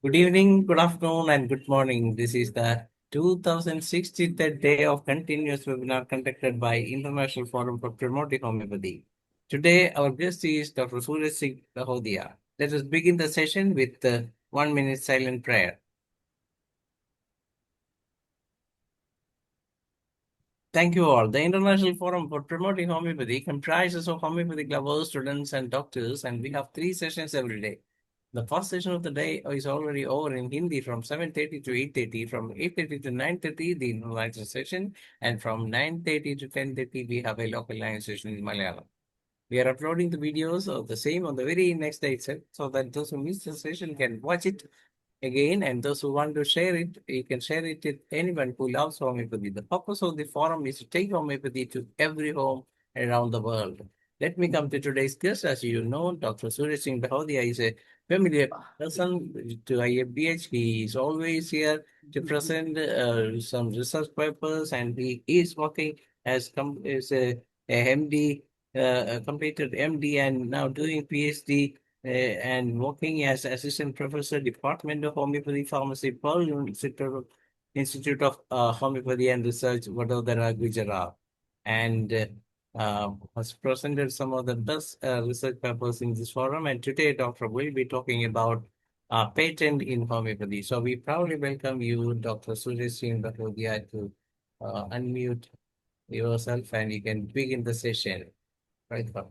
Good evening, good afternoon, and good morning. This is the 2063rd day of continuous webinar conducted by International Forum for Promoting Homeopathy. Today, our guest is Dr. SURAJ SINGH BHADORIA. Let us begin the session with the 1 minute silent prayer. Thank you all. The International Forum for Promoting Homeopathy comprises of homeopathic lovers, students, and doctors, and we have 3 sessions every day. The first session of the day is already over in Hindi from 7:30 to 8:30, from 8:30 to 9:30, the international session, and from 9:30 to 10:30, we have a local language session in Malayalam. We are uploading the videos of the same on the very next day itself, so that those who missed the session can watch it again, and those who want to share it, you can share it with anyone who loves homeopathy. The purpose of the forum is to take homeopathy to every home around the world. Let me come to today's guest. As you know, Dr. SURAJ SINGH BHADORIA is a familiar person to IFPH. He is always here to present some research papers, and he is working as a MD, completed MD, and now doing PhD and working as assistant professor, Department of Homeopathy Pharmacy, Pearl Institute of Homeopathy and Research, Vadodara, Gujarat, and has presented some of the best research papers in this forum. And today, Doctor will be talking about patent in homeopathy. So we proudly welcome you, Dr. SURAJ SINGH BHADORIA, to unmute yourself, and you can begin the session. Welcome.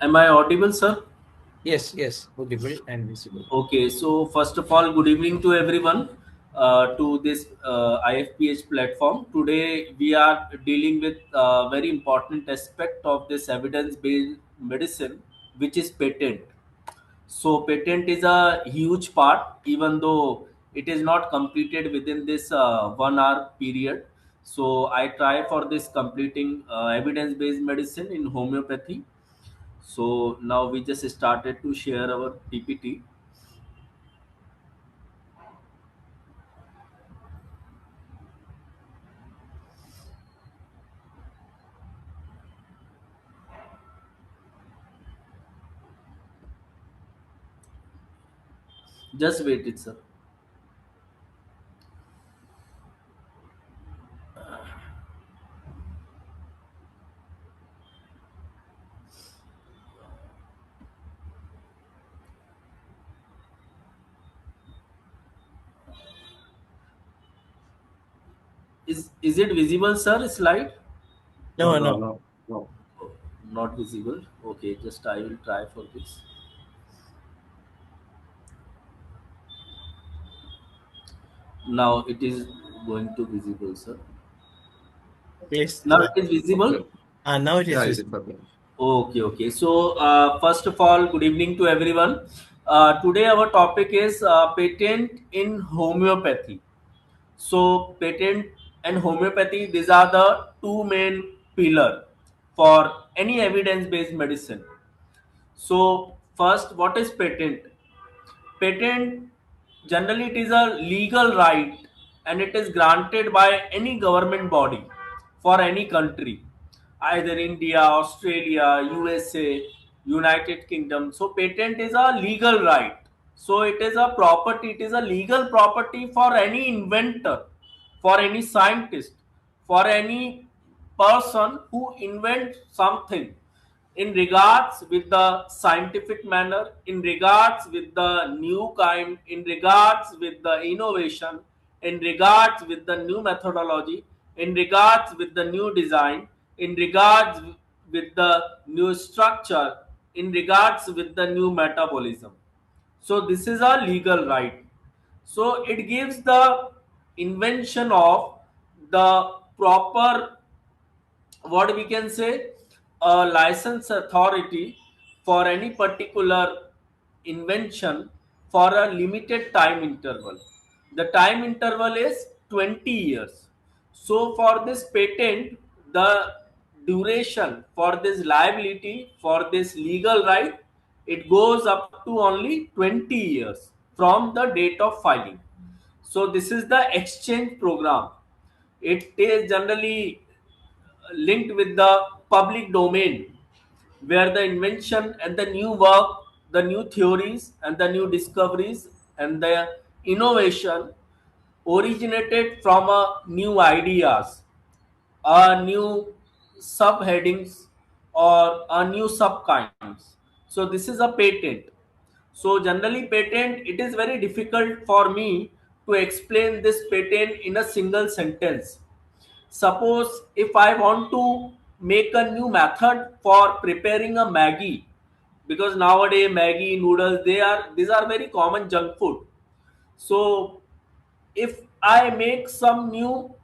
Am I audible, sir? Yes, audible and visible. Okay, so first of all, good evening to everyone to this IFPH platform. Today, we are dealing with a very important aspect of this evidence based medicine, which is patent. So, patent is a huge part, even though it is not completed within this 1 hour period. So, I try for this completing evidence based medicine in homeopathy. So now we just started to share our PPT. Just wait it, sir. Is it visible, sir? Slide? No, no. Not visible. Okay, just I will try for this. Now it is going to visible, sir. Please Now try. it is visible. Now it is Yeah, it's visible. perfect. Okay, okay. So, first of all, good evening to everyone. Today, our topic is patent in homeopathy. So, patent and homeopathy, these are the two main pillar for any evidence-based medicine. So, first, what is patent? Patent, generally, it is a legal right and it is granted by any government body for any country, either India, Australia, USA, United Kingdom. So, patent is a legal right. So, it is a property, it is a legal property for any inventor, for any scientist, for any person who invents something in regards with the scientific manner, in regards with the new kind, in regards with the innovation, in regards with the new methodology, in regards with the new design, in regards with the new structure, in regards with the new metabolism. So this is a legal right. So it gives the invention of the proper, what we can say, a license authority for any particular invention for a limited time interval. The time interval is 20 years. So for this patent, the duration for this liability, for this legal right, it goes up to only 20 years from the date of filing. So this is the exchange program. It is generally linked with the public domain, where the invention and the new work the new theories and the new discoveries and the innovation originated from a new ideas, a new subheadings or a new subkinds. So this is a patent. So generally patent, it is very difficult for me to explain this patent in a single sentence. Suppose if I want to make a new method for preparing a Maggie, because nowadays Maggie noodles, these are very common junk food. So if I make some new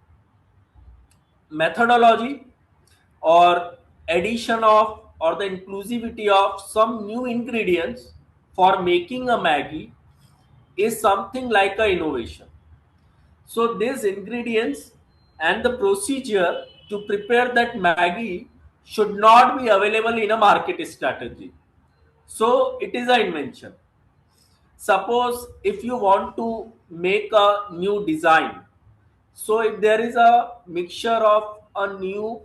methodology or addition of or the inclusivity of some new ingredients for making a Maggie is something like a innovation. So these ingredients and the procedure to prepare that Maggie should not be available in a market strategy. So it is an invention. Suppose if you want to make a new design, so if there is a mixture of a new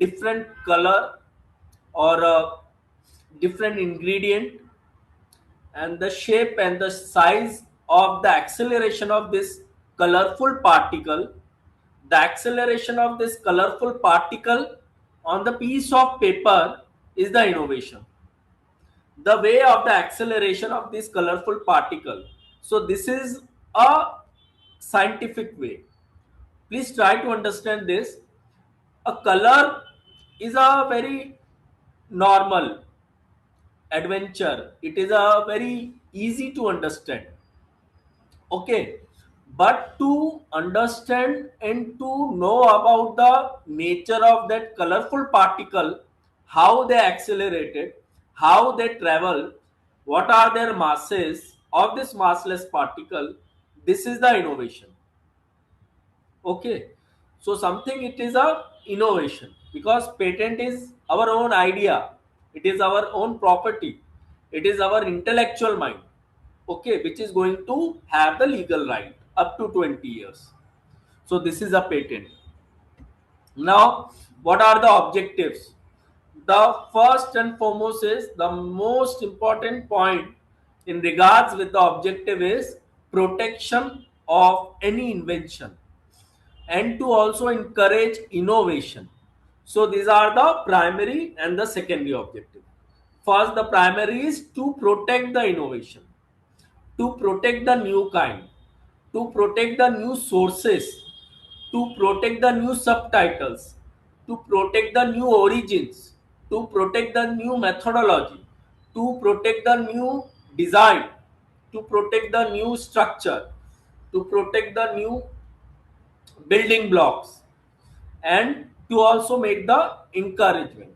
different color or a different ingredient and the shape and the size of the acceleration of this colorful particle, the acceleration of this colorful particle on the piece of paper is the innovation, the way of the acceleration of this colorful particle. So this is a scientific way. Please try to understand this. A color is a very normal adventure, it is a very easy to understand. Okay, but to understand and to know about the nature of that colorful particle, how they accelerated, how they travel, what are their masses of this massless particle, this is the innovation. Okay, so something, it is a innovation because patent is our own idea, it is our own property, it is our intellectual mind, okay, which is going to have the legal right up to 20 years. So this is a patent. Now what are the objectives? The first and foremost is the most important point in regards with the objective is protection of any invention and to also encourage innovation. So these are the primary and the secondary objective. First, the primary is to protect the innovation, to protect the new kind, to protect the new sources, to protect the new subtitles, to protect the new origins, to protect the new methodology, to protect the new design, to protect the new structure, to protect the new building blocks, and to also make the encouragement,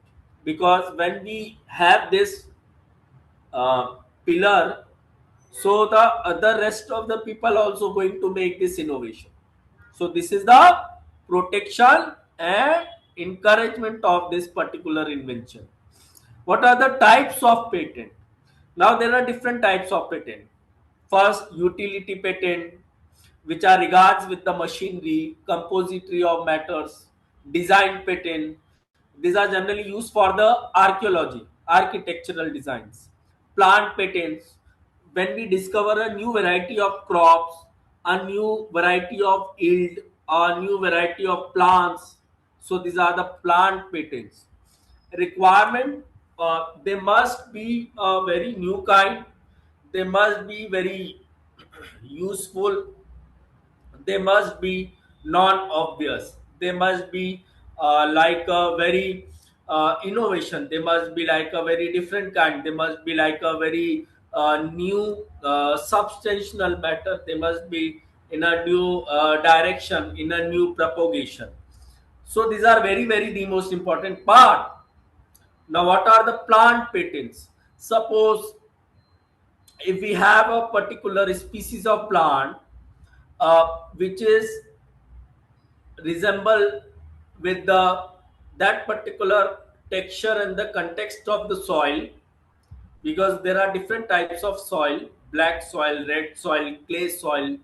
because when we have this pillar, so the other rest of the people also going to make this innovation. So this is the protection and encouragement of this particular invention. What are the types of patent? Now there are different types of patent. First, utility patent, which are regards with the machinery, compository of matters, design patent. These are generally used for the archaeology, architectural designs. Plant patents, when we discover a new variety of crops, a new variety of yield, a new variety of plants. So these are the plant patents. Requirement, they must be a very new kind, they must be very useful, they must be non-obvious, they must be like a very innovation, they must be like a very different kind, they must be like a very new substantial matter, they must be in a new direction, in a new propagation. So these are very the most important part. Now what are the plant patents? Suppose if we have a particular species of plant which is resemble with the that particular texture and the context of the soil, because there are different types of soil: black soil, red soil, clay soil,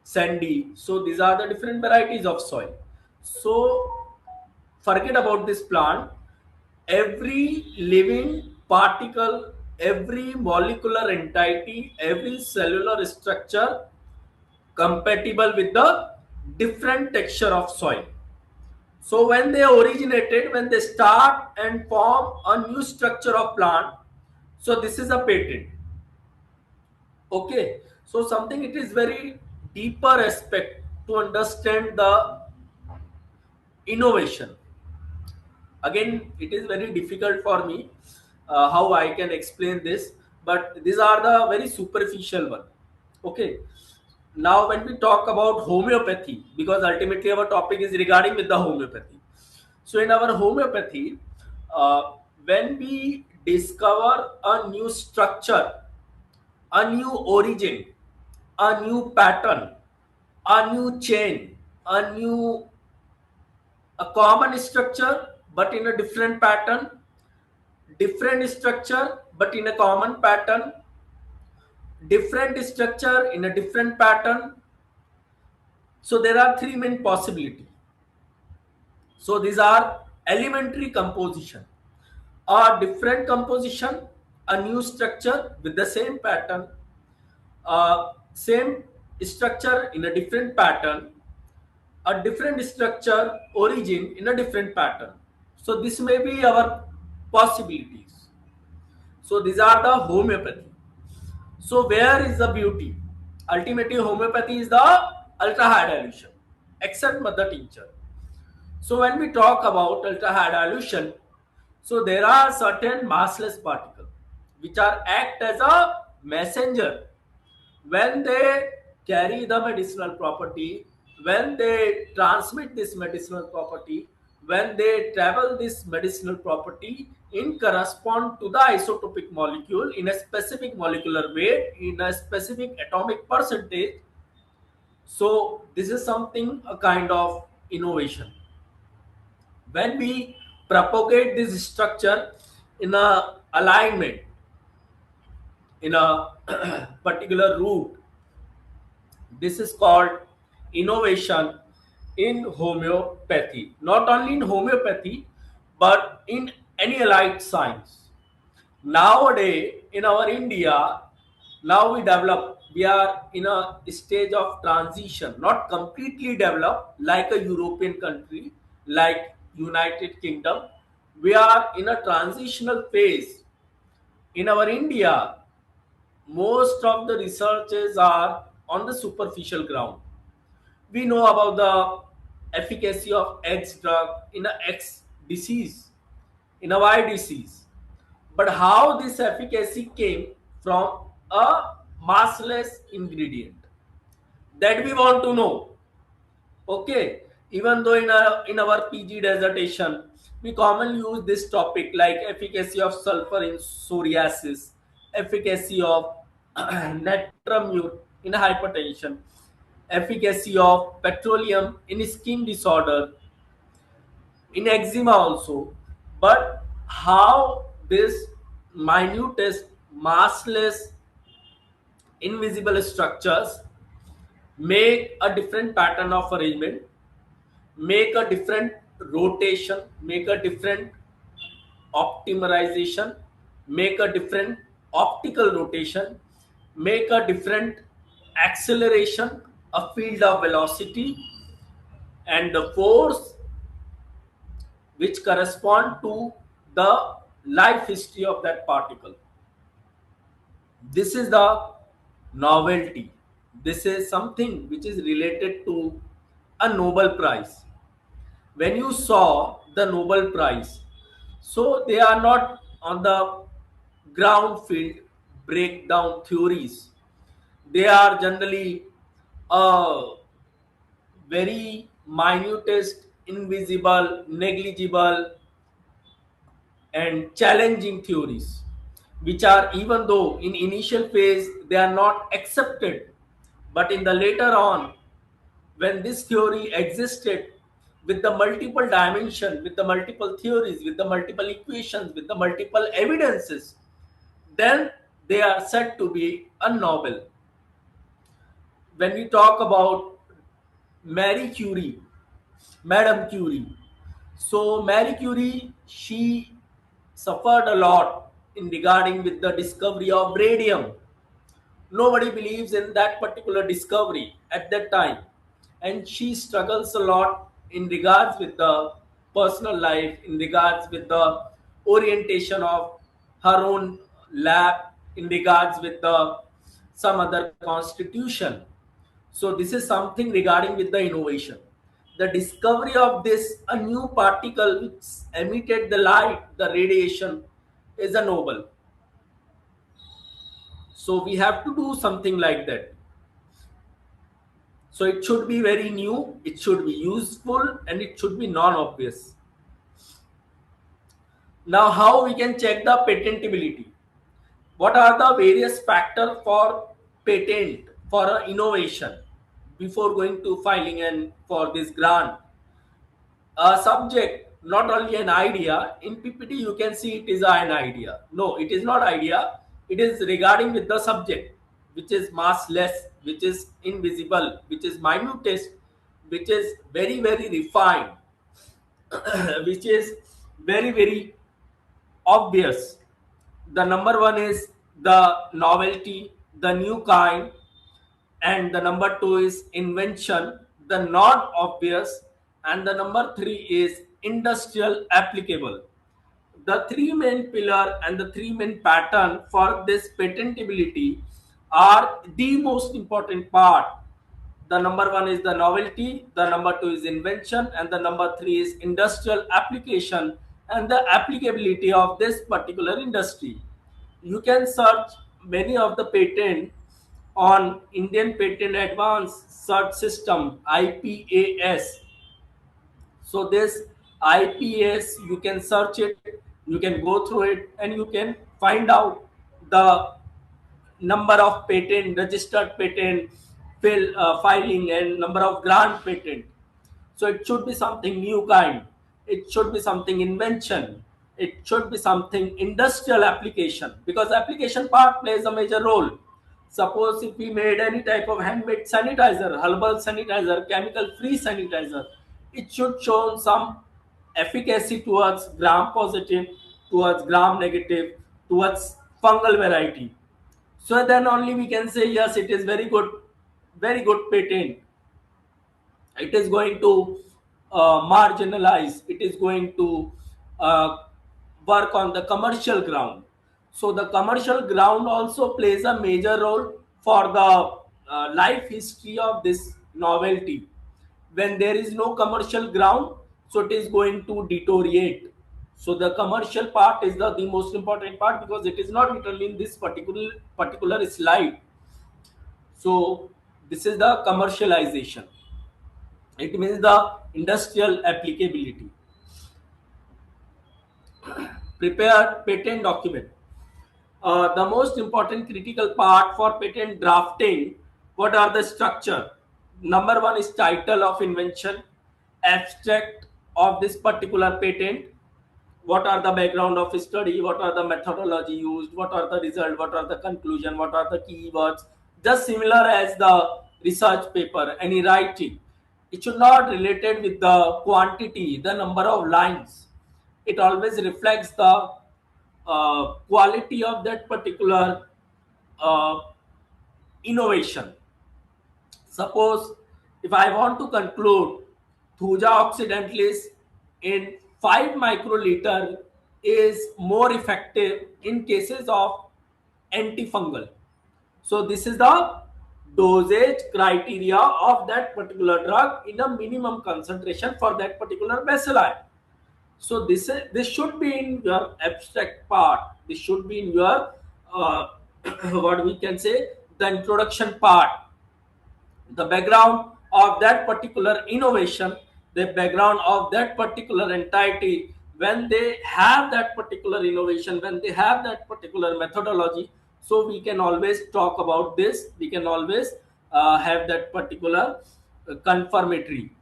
sandy. So these are the different varieties of soil. So forget about this plant, every living particle, every molecular entity, every cellular structure compatible with the different texture of soil. So when they originated, when they start and form a new structure of plant, so this is a patent. Okay, so something, it is very deeper aspect to understand the innovation. Again, it is very difficult for me how I can explain this, but these are the very superficial one. Okay, now when we talk about homeopathy, because ultimately our topic is regarding with the homeopathy. So in our homeopathy, when we discover a new structure, a new origin, a new pattern, a new chain, a common structure but in a different pattern, different structure but in a common pattern, different structure in a different pattern. So there are three main possibilities. So these are elementary composition, a different composition, a new structure with the same pattern, same structure in a different pattern, a different structure origin in a different pattern. So this may be our possibilities. So these are the homeopathy. So where is the beauty? Ultimately, homeopathy is the ultra high dilution, except mother tincture. So when we talk about ultra high dilution, so there are certain massless particles which are act as a messenger. When they carry the medicinal property, when they transmit this medicinal property, when they travel this medicinal property in correspond to the isotopic molecule in a specific molecular weight, in a specific atomic percentage. So this is something, a kind of innovation. When we propagate this structure in a alignment, in a particular route, this is called innovation in homeopathy. Not only in homeopathy, but in any allied science. Nowadays, in our India, now we are in a stage of transition, not completely developed like a European country, like United Kingdom. We are in a transitional phase. In our India, most of the researches are on the superficial ground. We know about the efficacy of X drug in a X disease, in a Y disease. But how this efficacy came from a massless ingredient, that we want to know. Okay, even though in our PG dissertation we commonly use this topic like efficacy of sulfur in psoriasis, efficacy of natramute in hypertension, efficacy of petroleum in skin disorder, in eczema also. But how this minutest, massless, invisible structures make a different pattern of arrangement, make a different rotation, make a different optimization, make a different optical rotation, make a different acceleration, a field of velocity, and the force which correspond to the life history of that particle. This is the novelty. This is something which is related to a Nobel Prize. When you saw the Nobel Prize, so they are not on the ground field breakdown theories. They are generally very minutest, invisible, negligible, and challenging theories, which are, even though in initial phase they are not accepted, but in the later on, when this theory existed with the multiple dimension, with the multiple theories, with the multiple equations, with the multiple evidences, then they are said to be a novel. When we talk about Marie Curie, Madame Curie, so Marie Curie, she suffered a lot in regarding with the discovery of radium. Nobody believes in that particular discovery at that time, and she struggles a lot in regards with the personal life, in regards with the orientation of her own lab, in regards with the some other constitution. So this is something regarding with the innovation. The discovery of this a new particle which emitted the light, the radiation, is a noble. So we have to do something like that. So it should be very new, it should be useful, and it should be non-obvious. Now, how we can check the patentability? What are the various factors for patent, for innovation, before going to filing and for this grant? A subject, not only an idea. In PPT, you can see it is an idea. No, it is not idea. It is regarding with the subject, which is massless, which is invisible, which is minutest, which is very, very refined, which is very, very obvious. The number one is the novelty, the new kind, and the number two is invention, the not obvious, and the number three is industrial applicable. The three main pillar and the three main pattern for this patentability are the most important part. The number one is the novelty, the number two is invention, and the number three is industrial application and the applicability of this particular industry. You can search many of the patent on Indian Patent Advanced Search System, IPAS. So this IPAS, you can search it, you can go through it, and you can find out the number of patent, registered patent, filing, and number of grant patent. So it should be something new kind. It should be something invention. It should be something industrial application, because application part plays a major role. Suppose if we made any type of handmade sanitizer, herbal sanitizer, chemical free sanitizer, it should show some efficacy towards gram positive, towards gram negative, towards fungal variety. So then only we can say yes, it is very good patent. It is going to marginalize, it is going to uh, work on the commercial ground. So the commercial ground also plays a major role for the life history of this novelty. When there is no commercial ground, so it is going to deteriorate. So the commercial part is the most important part, because it is not written in this particular slide. So this is the commercialization. It means the industrial applicability. Prepare patent document. The most important critical part for patent drafting, what are the structure? Number one is title of invention, abstract of this particular patent, what are the background of study, what are the methodology used, what are the result, what are the conclusion, what are the keywords. Just similar as the research paper, any writing. It should not related with the quantity, the number of lines. It always reflects the quality of that particular uh, innovation. Suppose if I want to conclude Thuja occidentalis in 5 microliter is more effective in cases of antifungal. So this is the dosage criteria of that particular drug in a minimum concentration for that particular bacilli. So this should be in your abstract part. This should be in your what we can say, the introduction part, the background of that particular innovation, the background of that particular entity. When they have that particular innovation, when they have that particular methodology, so we can always talk about this. We can always have that particular confirmatory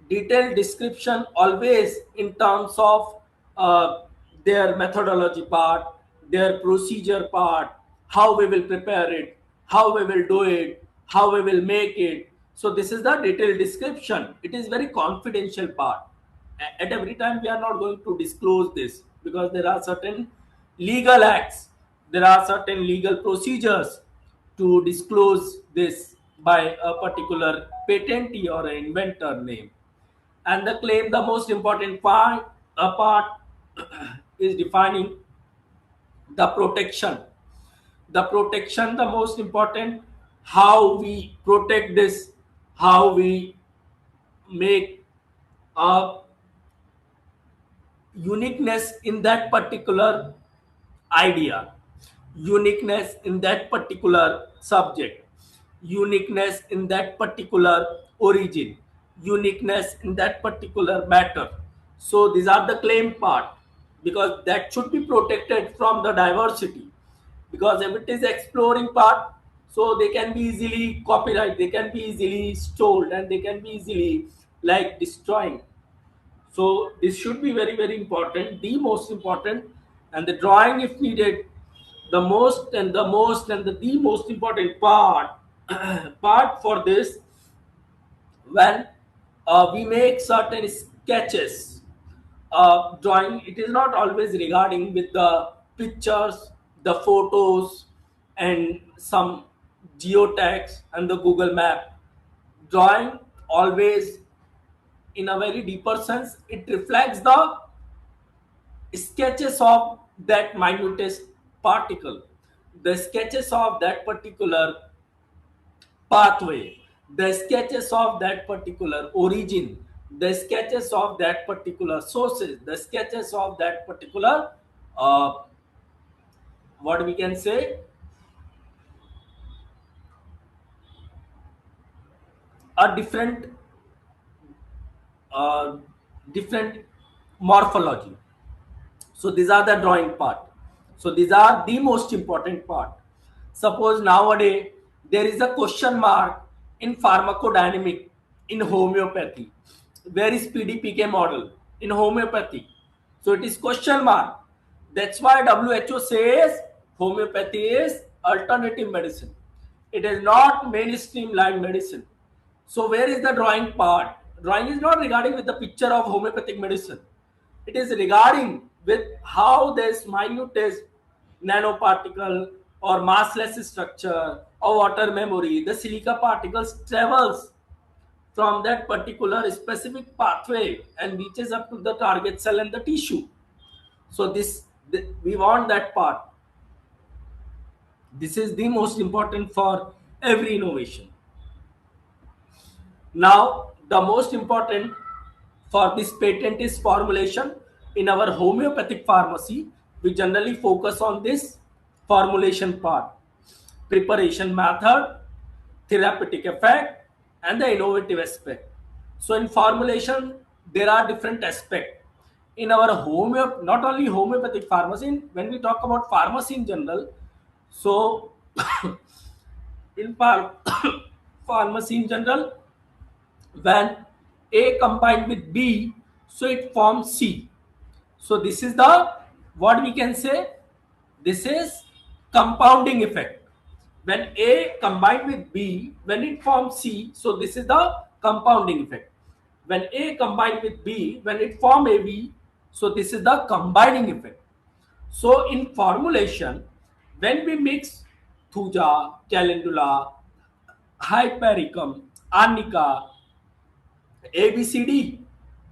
detailed description always in terms of uh, their methodology part, their procedure part, how we will prepare it, how we will do it, how we will make it. So this is the detailed description. It is very confidential part. At every time we are not going to disclose this. because there are certain legal acts, there are certain legal procedures to disclose this by a particular patentee or an inventor name. And the claim, the most important part is defining the protection. The protection, the most important, how we protect this, how we make a uniqueness in that particular idea, uniqueness in that particular subject, uniqueness in that particular origin, uniqueness in that particular matter. So these are the claim part, because that should be protected from the diversity, because if it is exploring part, so they can be easily copyright, they can be easily stolen, and they can be easily like destroying. So this should be very very important, the most important. And the drawing, if needed, the most and the most and the most important part part for this, when we make certain sketches, drawing, it is not always regarding with the pictures, the photos, and some geotags and the Google map. Drawing always, in a very deeper sense, it reflects the sketches of that minutest particle, the sketches of that particular pathway, the sketches of that particular origin, the sketches of that particular sources, the sketches of that particular, uh, what we can say, a uh, different morphology. So these are the drawing part. So these are the most important part. Suppose nowadays there is a question mark in pharmacodynamic in homeopathy. Where is PDPK model in homeopathy? So it is question mark. That's why WHO says homeopathy is alternative medicine. It is not mainstream line medicine. So where is the drawing part? Drawing is not regarding with the picture of homeopathic medicine. It is regarding with how this minutest nanoparticle or massless structure or water memory, the silica particles travels from that particular specific pathway and reaches up to the target cell and the tissue. So we want that part. This is the most important for every innovation. Now, the most important for this patent is formulation. In our homeopathic pharmacy, we generally focus on this formulation part, preparation method, therapeutic effect, and the innovative aspect. So, in formulation, there are different aspects. In our not only homeopathic pharmacy, when we talk about pharmacy in general, so in pharmacy in general, when A combined with B, so it forms C. So this is the, what we can say, this is compounding effect. When A combined with B, when it forms C, so this is the compounding effect. When A combined with B, when it form AB, so this is the combining effect. So in formulation, when we mix thuja, calendula, hypericum, arnica, ABCD.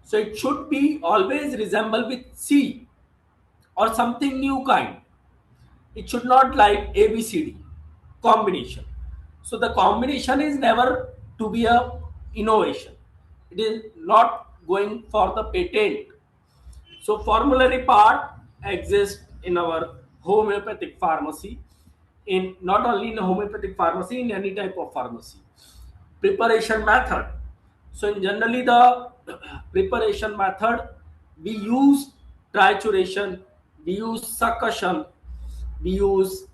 So it should be always resemble with C or something new kind. It should not like ABCD combination. So the combination is never to be a innovation. It is not going for the patent. So formulary part exists in our homeopathic pharmacy, in not only in homeopathic pharmacy, in any type of pharmacy. Preparation method. So in generally the preparation method, we use trituration, we use succussion, we use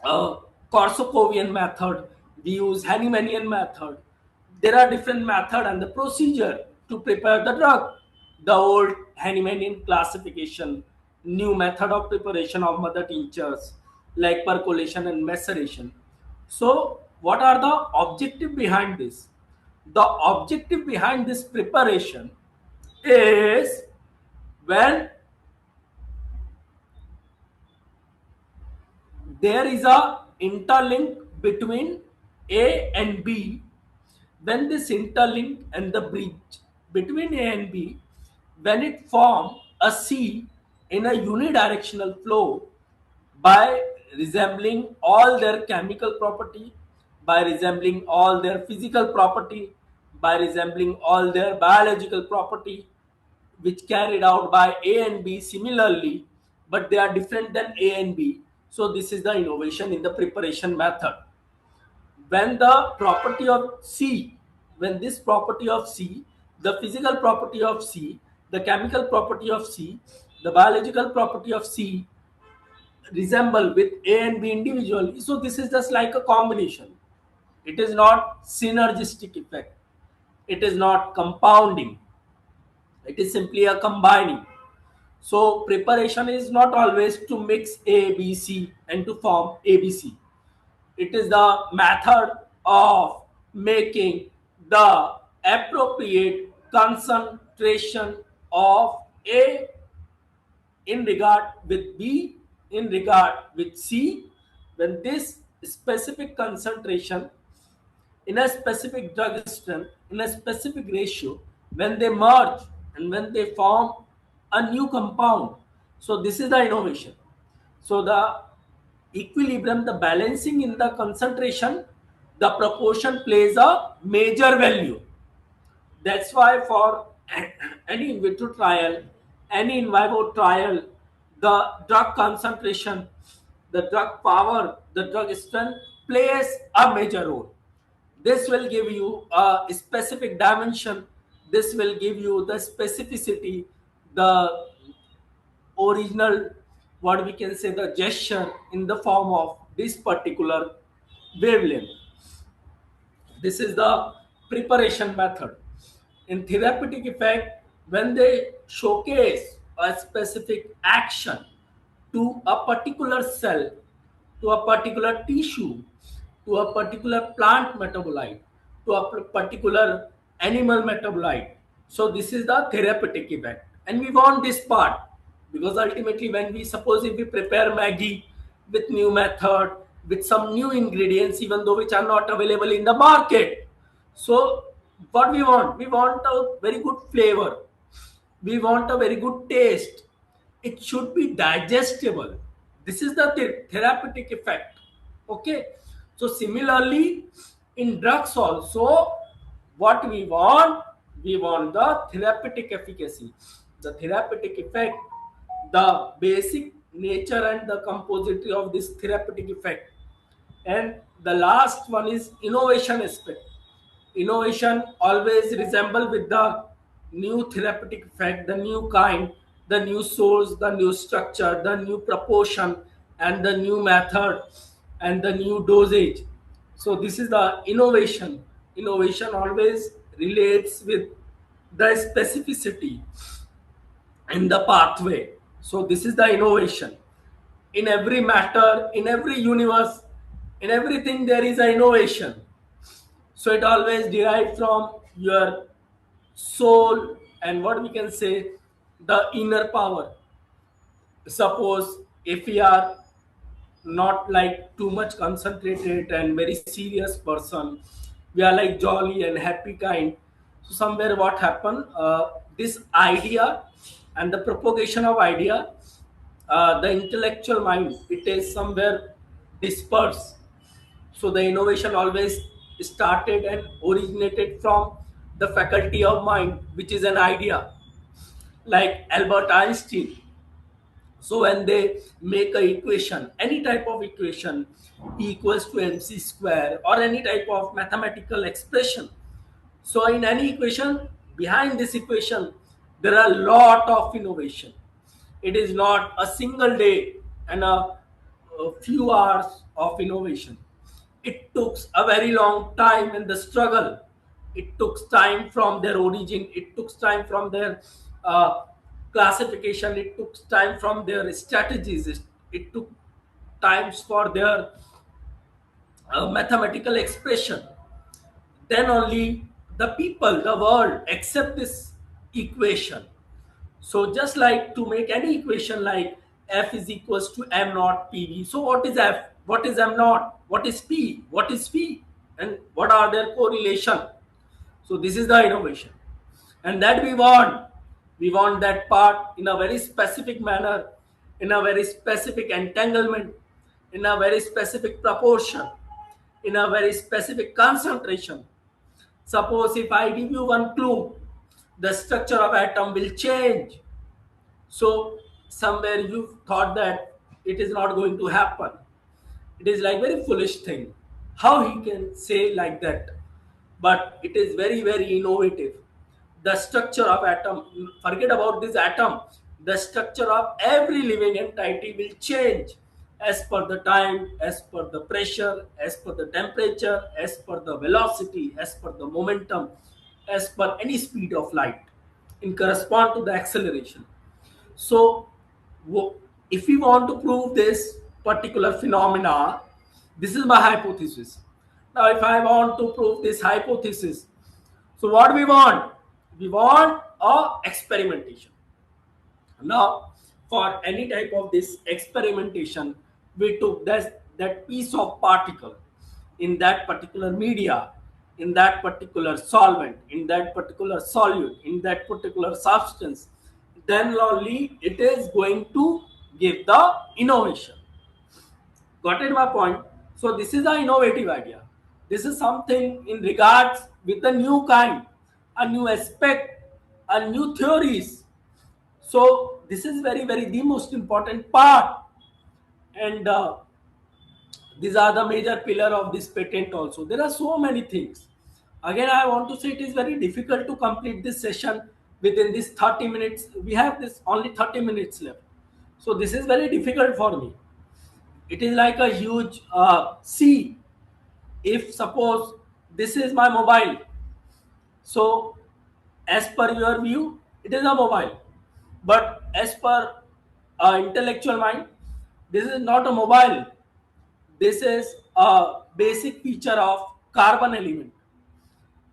Korsakovian method, we use Hahnemannian method. There are different method and the procedure to prepare the drug. The old Hahnemannian classification, new method of preparation of mother tinctures like percolation and maceration. So, what are the objective behind this? The objective behind this preparation is when there is a interlink between A and B. When this interlink and the bridge between A and B, when it form a C in a unidirectional flow by resembling all their chemical property, by resembling all their physical property, by resembling all their biological property, which carried out by A and B similarly, but they are different than A and B. So this is the innovation in the preparation method. When the property of C, when this property of C, the physical property of C, the chemical property of C, the biological property of C resemble with A and B individually, so this is just like a combination. It is not synergistic effect. It is not compounding. It is simply a combining. So preparation is not always to mix A, B, C and to form ABC. It is the method of making the appropriate concentration of A in regard with B, in regard with C, when this specific concentration in a specific drug strength, in a specific ratio, when they merge and when they form a new compound. So this is the innovation. So the equilibrium, the balancing in the concentration, the proportion plays a major value. That's why for any in vitro trial, any in vivo trial, the drug concentration, the drug power, the drug strength plays a major role. This will give you a specific dimension. This will give you the specificity, the original, what we can say, the gesture in the form of this particular wavelength. This is the preparation method. In therapeutic effect, when they showcase a specific action to a particular cell, to a particular tissue, to a particular plant metabolite, to a particular animal metabolite. So this is the therapeutic effect. And we want this part because ultimately when we suppose if we prepare Maggie with new method, with some new ingredients, even though which are not available in the market. So what we want? We want a very good flavor. We want a very good taste. It should be digestible. This is the therapeutic effect. Okay. So similarly, in drugs also, what we want the therapeutic efficacy, the therapeutic effect, the basic nature and the compository of this therapeutic effect. And the last one is innovation aspect. Innovation always resemble with the new therapeutic effect, the new kind, the new source, the new structure, the new proportion, and the new method, and the new dosage. So this is the innovation. Innovation always relates with the specificity in the pathway. So this is the innovation. In every matter, in every universe, in everything there is an innovation. So it always derives from your soul and what we can say, the inner power. Suppose if we are not like too much concentrated and very serious person, we are like jolly and happy kind. So somewhere what happen, this idea and the propagation of idea, the intellectual mind, it is somewhere dispersed. So the innovation always started and originated from the faculty of mind, which is an idea, like Albert Einstein. So when they make a equation, any type of equation, E equals to mc square or any type of mathematical expression. So in any equation, behind this equation, there are a lot of innovation. It is not a single day and a few hours of innovation. It took a very long time in the struggle. It took time from their origin. It took time from their classification. It took time from their strategies. It took times for their mathematical expression. Then only the people, the world accept this equation. So just like to make any equation like F is equals to m naught PV. So what is F? What is m naught? What is P? What is P? And what are their correlation? So this is the innovation, and that we want. We want that part in a very specific manner, in a very specific entanglement, in a very specific proportion, in a very specific concentration. Suppose if I give you one clue, the structure of atom will change. So somewhere you thought that it is not going to happen. It is like very foolish thing. How he can say like that? But it is very, very innovative. The structure of atom, forget about this atom, the structure of every living entity will change as per the time, as per the pressure, as per the temperature, as per the velocity, as per the momentum, as per any speed of light in correspond to the acceleration. So if we want to prove this particular phenomena, this is my hypothesis. Now if I want to prove this hypothesis, so what we want? We want a experimentation. Now for any type of this experimentation, we took that piece of particle in that particular media, in that particular solvent, in that particular solute, in that particular substance, then only it is going to give the innovation. Got it my point? So this is the innovative idea. This is something in regards with a new kind, a new aspect, a new theories. So this is very, very the most important part, and these are the major pillar of this patent also. There are so many things. Again, I want to say it is very difficult to complete this session within this 30 minutes. We have this only 30 minutes left. So this is very difficult for me. It is like a huge sea. If suppose this is my mobile, so as per your view, it is a mobile. But as per intellectual mind, this is not a mobile. This is a basic feature of carbon element.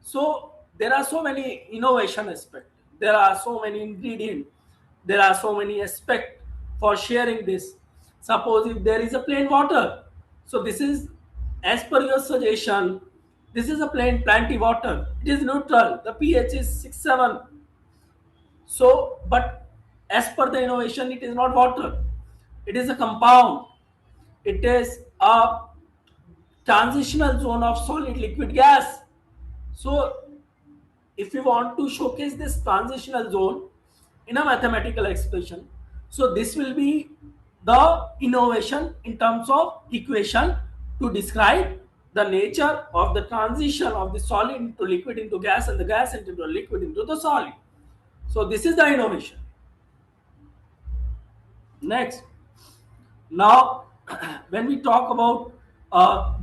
So there are so many innovation aspects. There are so many ingredients. There are so many aspects for sharing this. Suppose if there is a plain water, so this is as per your suggestion. This is a plain plenty water. It is neutral. The pH is 6-7. So, but as per the innovation, it is not water. It is a compound. It is a transitional zone of solid liquid gas. So if you want to showcase this transitional zone in a mathematical expression, so this will be the innovation in terms of equation to describe the nature of the transition of the solid into liquid into gas and the gas into the liquid into the solid. So this is the innovation. Next, now when we talk about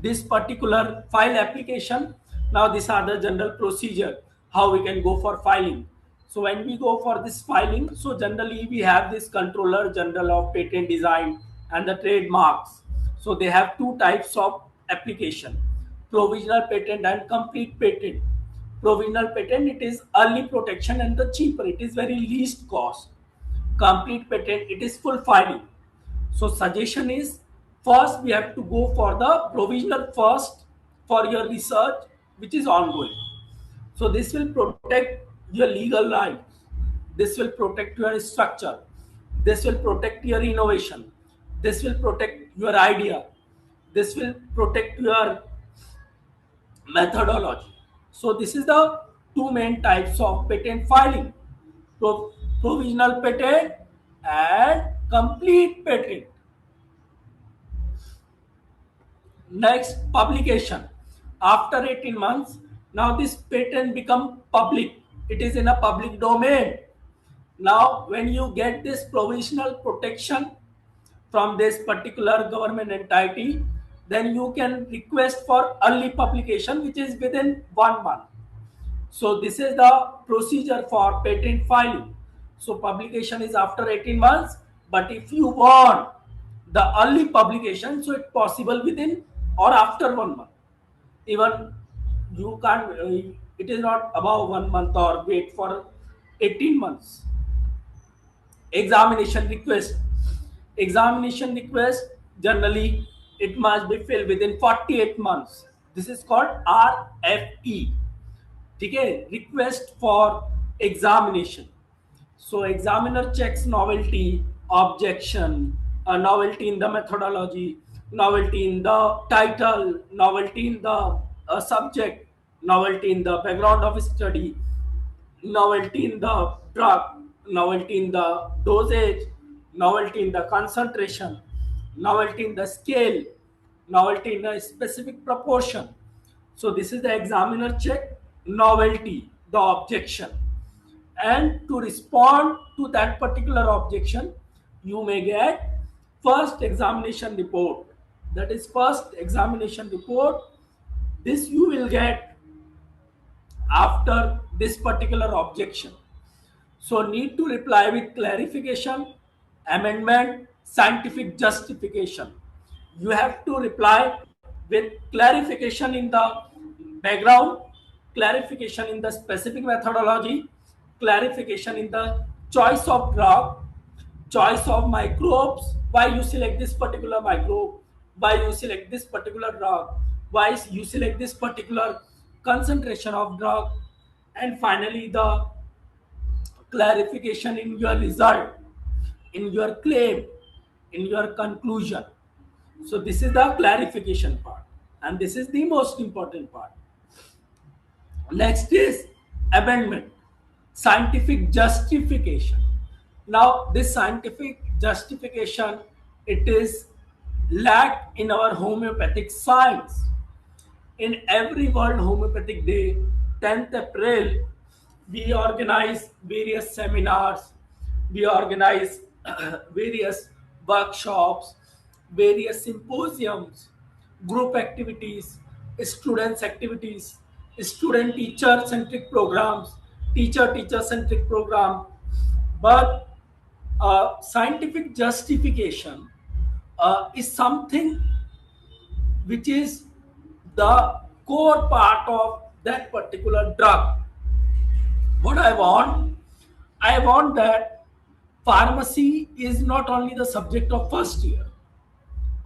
this particular file application, now these are the general procedure how we can go for filing. So when we go for this filing, so generally we have this controller general of patent design and the trademarks. So they have two types of application: provisional patent and complete patent. Provisional patent, it is early protection and the cheaper, it is very least cost. Complete patent, it is full filing. So suggestion is, first we have to go for the provisional first for your research which is ongoing. So this will protect your legal rights. This will protect your structure. This will protect your innovation. This will protect your idea. This will protect your methodology. So this is the two main types of patent filing: provisional patent and complete patent. Next, publication. After 18 months, now this patent become public. It is in a public domain. Now, when you get this provisional protection from this particular government entity, then you can request for early publication, which is within 1 month. So this is the procedure for patent filing. So publication is after 18 months, but if you want the early publication, so it's possible within or after 1 month. Even you can't, it is not above 1 month or wait for 18 months. Examination request. Examination request, generally it must be filled within 48 months. This is called RFE. Okay, request for examination. So examiner checks novelty, objection, novelty in the methodology, novelty in the title, novelty in the subject, novelty in the background of study, novelty in the drug, novelty in the dosage, novelty in the concentration, novelty in the scale, novelty in a specific proportion. So this is the examiner check novelty, the objection. And to respond to that particular objection, you may get first examination report. That is first examination report. This you will get after this particular objection. So need to reply with clarification, amendment, scientific justification. You have to reply with clarification in the background, clarification in the specific methodology, clarification in the choice of drug, choice of microbes, why you select this particular microbe, why you select this particular drug, why you select this particular concentration of drug, and finally the clarification in your result, in your claim, in your conclusion. So this is the clarification part, and this is the most important part. Next is amendment, scientific justification. Now this scientific justification, it is lacked in our homeopathic science. In every World Homeopathic Day, 10th April, we organize various seminars, we organize various workshops, various symposiums, group activities, students activities, student teacher centric programs, teacher centric program. But scientific justification is something which is the core part of that particular drug. What I want that pharmacy is not only the subject of first year.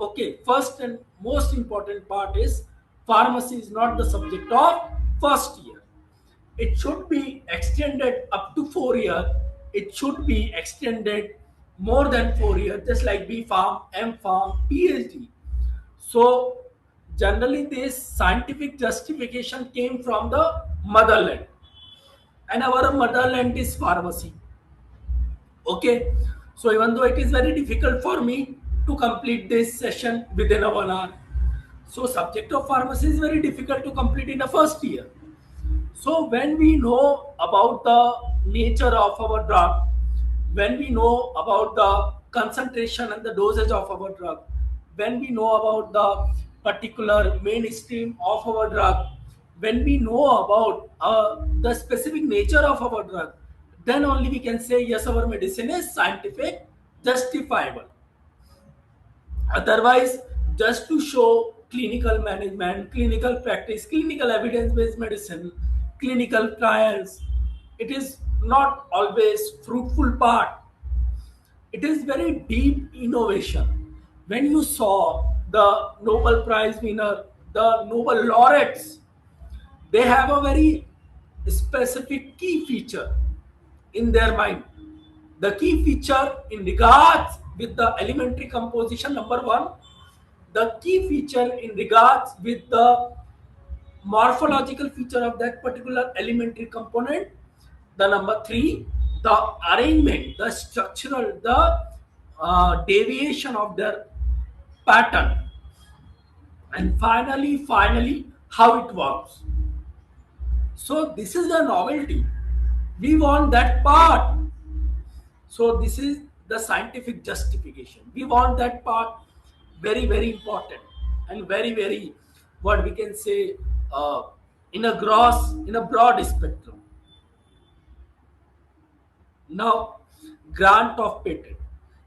Okay, first and most important part is pharmacy is not the subject of first year. It should be extended up to 4 years. It should be extended more than 4 years, just like B Farm, M Farm, PhD. So generally this scientific justification came from the motherland, and our motherland is pharmacy. Okay, so even though it is very difficult for me to complete this session within a 1 hour, so subject of pharmacy is very difficult to complete in the first year. So when we know about the nature of our drug, when we know about the concentration and the dosage of our drug, when we know about the particular mainstream of our drug, when we know about the specific nature of our drug, then only we can say yes, our medicine is scientific, justifiable. Otherwise, just to show clinical management, clinical practice, clinical evidence-based medicine, clinical trials, it is not always fruitful part. It is very deep innovation. When you saw the Nobel Prize winner, the Nobel laureates, they have a very specific key feature in their mind. The key feature in regards with the elementary composition, number one, the key feature in regards with the morphological feature of that particular elementary component, the number three, the arrangement, the structural, the deviation of their pattern, and finally how it works. So this is the novelty, we want that part. So this is the scientific justification, we want that part, very important, and very what we can say, uh, in a broad spectrum. Now, grant of patent,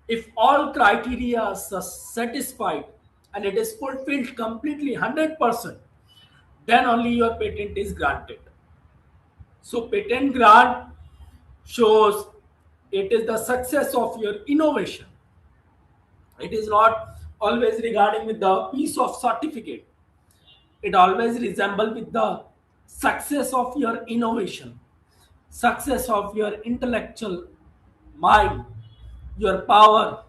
if all criteria are satisfied and it is fulfilled completely 100%, then only your patent is granted. So patent grant shows it is the success of your innovation. It is not always regarding with the piece of certificate. It always resemble with the success of your innovation, success of your intellectual mind, your power,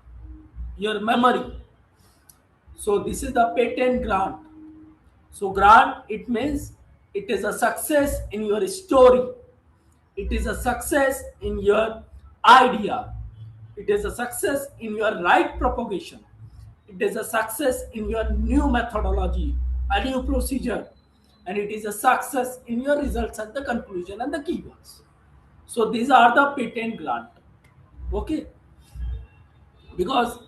your memory. So this is the patent grant. So grant, it means it is a success in your story, it is a success in your idea, it is a success in your right propagation, it is a success in your new methodology, a new procedure, and it is a success in your results and the conclusion and the keywords. So these are the patent grant. Okay, because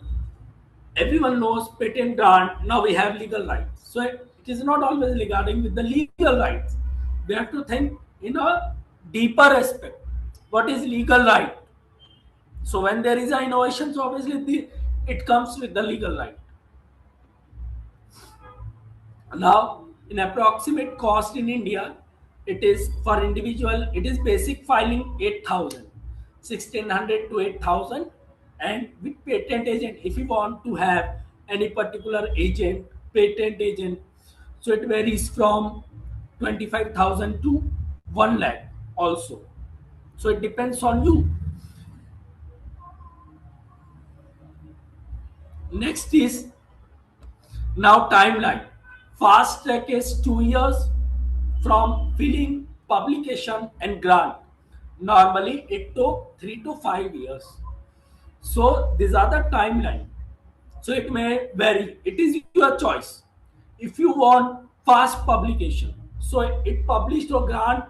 everyone knows patent grant, now we have legal rights. So it is not always regarding with the legal rights. We have to think in a deeper aspect. What is legal right? So when there is an innovation, so obviously it comes with the legal right. Now, in approximate cost in India, it is for individual, it is basic filing 8,000, 1,600 to 8,000, and with patent agent, if you want to have any particular agent, patent agent, so it varies from 25,000 to 1 lakh also. So it depends on you. Next is now timeline. Fast track is 2 years from filing, publication, and grant. Normally, it took 3 to 5 years. So these are the timeline. So it may vary. It is your choice. If you want fast publication, so it published or grant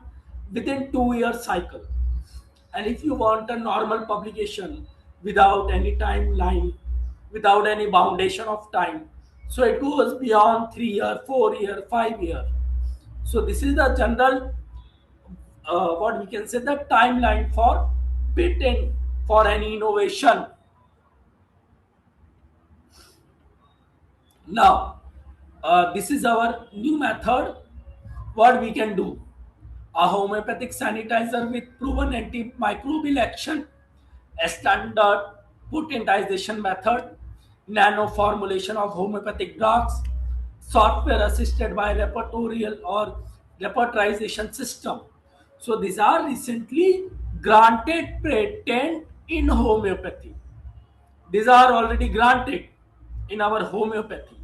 within 2 year cycle. And if you want a normal publication without any timeline, without any foundation of time, so it goes beyond 3 year, 4 year, 5 year. So this is the general, what we can say, the timeline for patent for any innovation. Now, this is our new method. What we can do? A homeopathic sanitizer with proven antimicrobial action, a standard potentization method, nano formulation of homeopathic drugs, software assisted by repertorial or repertorization system. So these are recently granted patent in homeopathy. These are already granted in our homeopathy.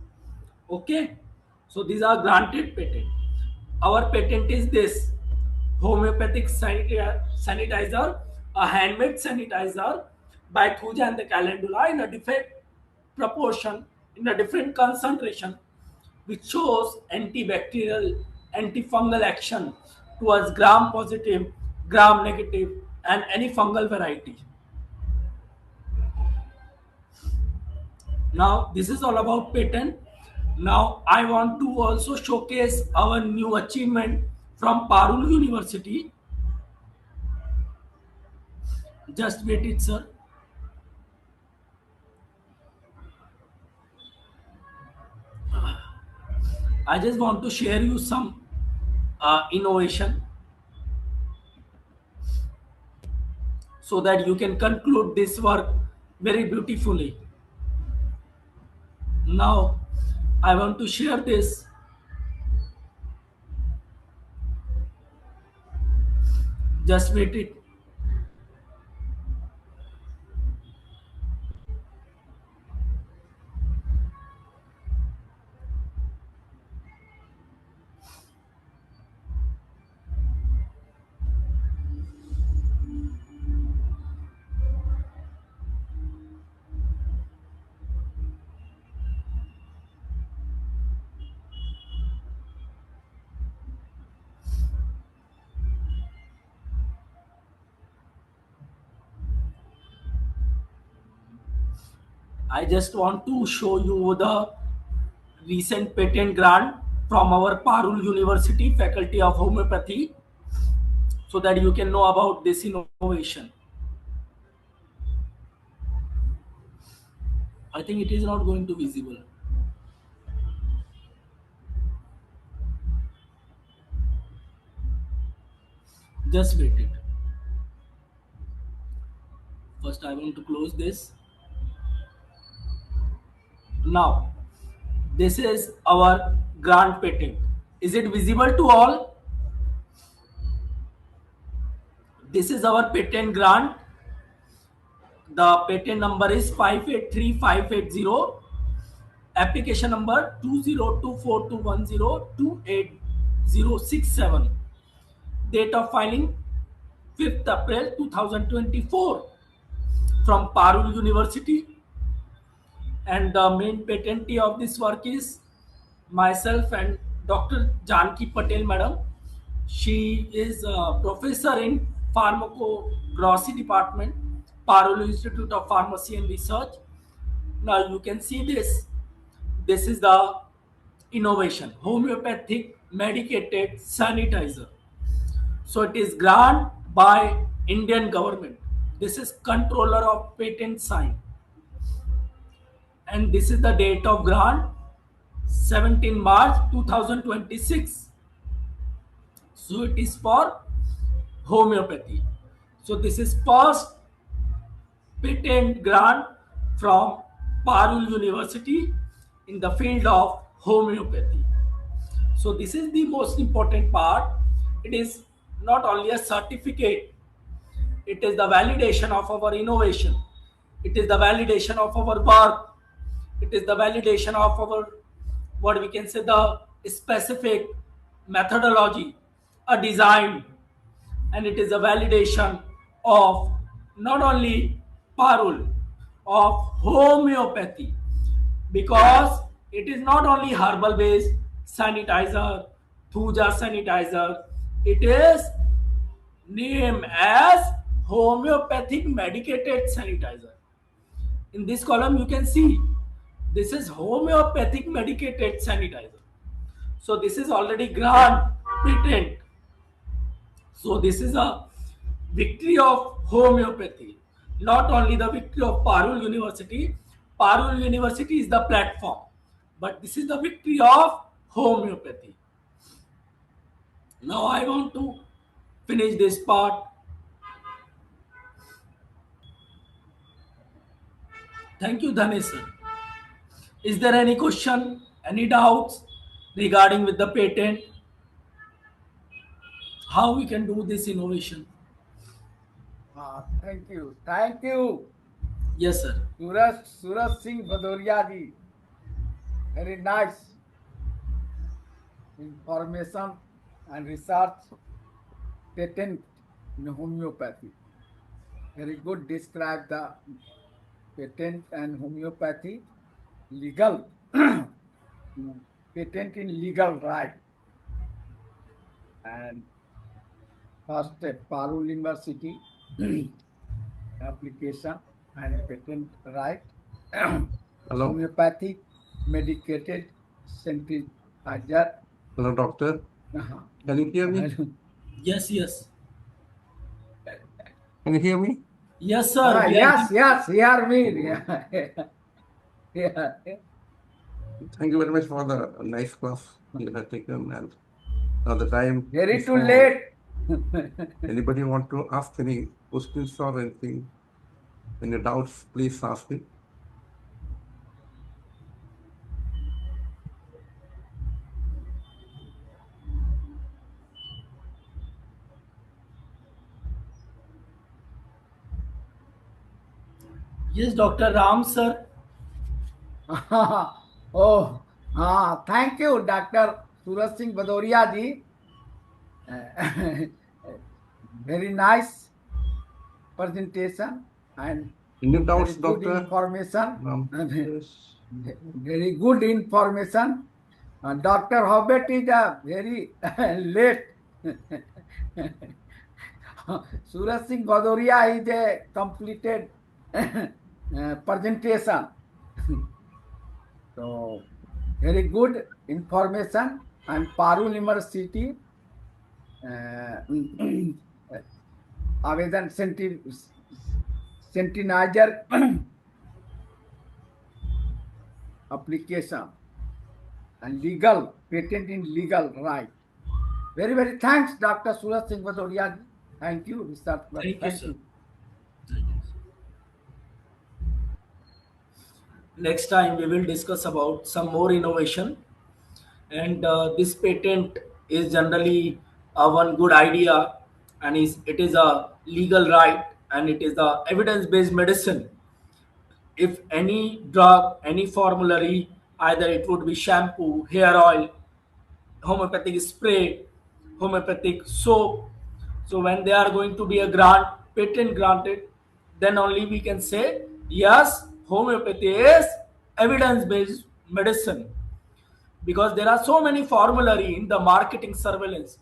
Okay, so these are granted patent. Our patent is this: homeopathic sanitizer, a handmade sanitizer by Thuja and the Calendula in a different proportion, in a different concentration, which shows antibacterial, antifungal action towards gram positive, gram negative, and any fungal variety. Now, this is all about patent. Now, I want to also showcase our new achievement from Parul University. Just wait it, sir. I just want to share you some innovation so that you can conclude this work very beautifully. Now, I want to share this. Just wait it. I just want to show you the recent patent grant from our Parul University Faculty of Homeopathy so that you can know about this innovation. I think it is not going to visible. Just wait it. First, I want to close this. Now, this is our grant patent. Is it visible to all? This is our patent grant. The patent number is 583580. Application number 2024210280067. Date of filing 5th April 2024 from Parul University. And the main patentee of this work is myself and Dr. Janki Patel madam. She is a professor in pharmacognosy department, Parul Institute of Pharmacy and Research. Now you can see this. This is the innovation, homeopathic medicated sanitizer. So it is granted by Indian government. This is controller of patent sign. And this is the date of grant, 17 March 2026. So it is for homeopathy. So this is first patent grant from Parul University in the field of homeopathy. So this is the most important part. It is not only a certificate, it is the validation of our innovation. It is the validation of our work. It is the validation of our, what we can say, the specific methodology, a design, and it is a validation of not only Parul, of homeopathy, because it is not only herbal based sanitizer, Thuja sanitizer, it is named as homeopathic medicated sanitizer. In this column you can see this is homeopathic medicated sanitizer. So this is already grant patent. So this is a victory of homeopathy. Not only the victory of Parul University. Parul University is the platform, but this is the victory of homeopathy. Now I want to finish this part. Thank you, Dhanesh sir. Is there any question, any doubts regarding with the patent? How we can do this innovation? Thank you. Thank you, Yes, sir. Suraj Singh Bhadoria ji. Very nice information and research patent in homeopathy. Very good describe the patent and homeopathy legal patent in legal right. And first Parul University application and patent right. Hello. Homeopathic medicated sanitizer. Hello, doctor. Can you hear me? Yes, yes. Can you hear me? Yes, sir. Yes, hear me. Yeah. Thank you very much for the nice class you have taken, and now the time. Very too late. Anybody want to ask any questions or anything? Any doubts, please ask me. Yes, Dr. Ram, sir. Thank you, Dr. Suraj Singh Bhadoria ji. Very nice presentation and Any doubts, very good doctor? information. Very good information. Dr. Hobbit is a very late. Suraj Singh Bhadoria is a completed presentation. So, very good information and Parul University आवेदन sanitizer application and legal patent in legal right. Very thanks, Dr. Suraj Singh Bhadoria. Thank you, research. Thank you, sir. next time we will discuss about some more innovation. And this patent is generally one good idea, and it is a legal right, and it is the evidence-based medicine. If any drug, any formulary, either it would be shampoo, hair oil, homeopathic spray, homeopathic soap. So when they are going to be a patent granted, then only we can say yes, homeopathy is evidence-based medicine. Because there are so many formulary in the marketing surveillance,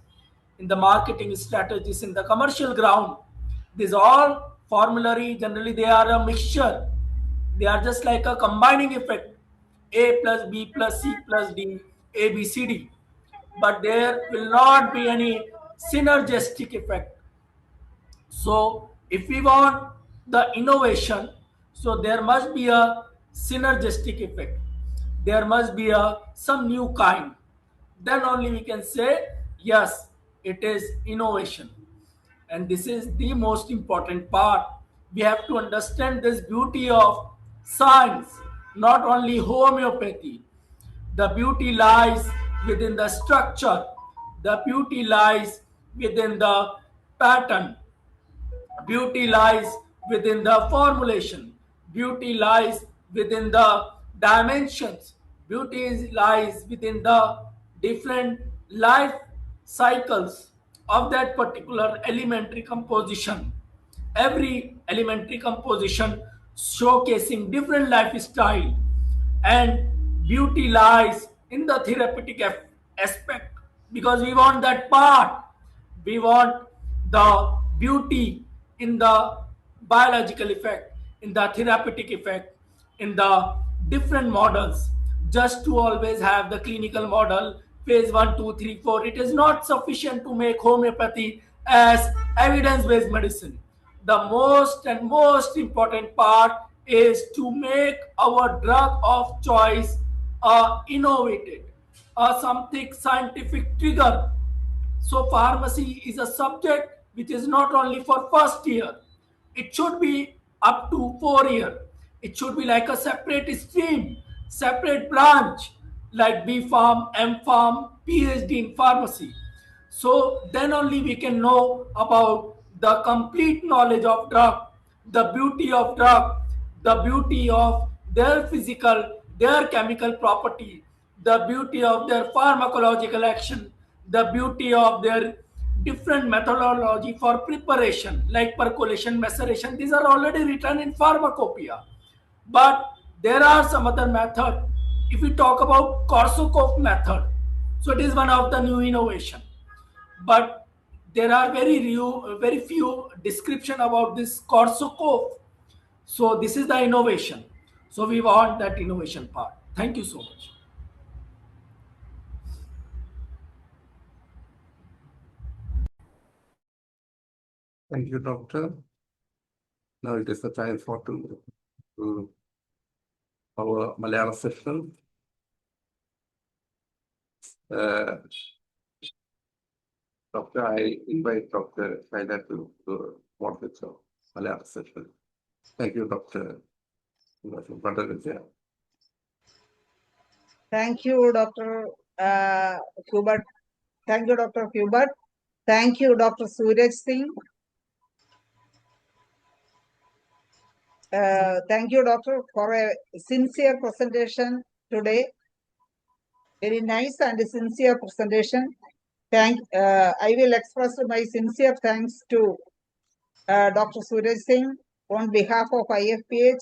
in the marketing strategies, in the commercial ground. These all formulary generally they are a mixture. They are just like a combining effect, A plus B plus C plus D, A B C D, but there will not be any synergistic effect. So if we want the innovation, so there must be a synergistic effect. There must be a some new kind. Then only we can say yes, it is innovation. And this is the most important part. We have to understand this beauty of science, not only homeopathy. The beauty lies within the structure. The beauty lies within the pattern. Beauty lies within the formulation. Beauty lies within the dimensions. Lies within the different life cycles of that particular elementary composition. Every elementary composition showcasing different lifestyle, and beauty lies in the therapeutic aspect, because we want that part. We want the beauty in the biological effect, in the therapeutic effect, in the different models. Just to always have the clinical model, phase 1, 2, 3, 4, it is not sufficient to make homeopathy as evidence-based medicine. The most and most important part is to make our drug of choice innovated, something scientific trigger. So pharmacy is a subject which is not only for first year. It should be up to 4 year. It should be like a separate stream, separate branch, like B Farm, M Farm, PhD in pharmacy. So then only we can know about the complete knowledge of drug, the beauty of drug, the beauty of their physical, their chemical property, the beauty of their pharmacological action, the beauty of their different methodology for preparation, like percolation, maceration. These are already written in pharmacopoeia. But there are some other method. If we talk about Korsakoff method, so it is one of the new innovation. But there are very few description about this Korsakoff. So this is the innovation. So we want that innovation part. Thank you so much. Thank you, doctor. Now it is the time for our Malayalam session. Doctor, I invite Dr. Saida to moderate the Malayalam session. Thank you, Dr. Bhadorya. Thank you, Dr. Hubert. Thank you, Dr. Hubert. Thank you, Dr. Suraj Singh. Thank you, Doctor, for a sincere presentation today. Very nice and sincere presentation. I will express my sincere thanks to Dr. Suraj Singh on behalf of IFPH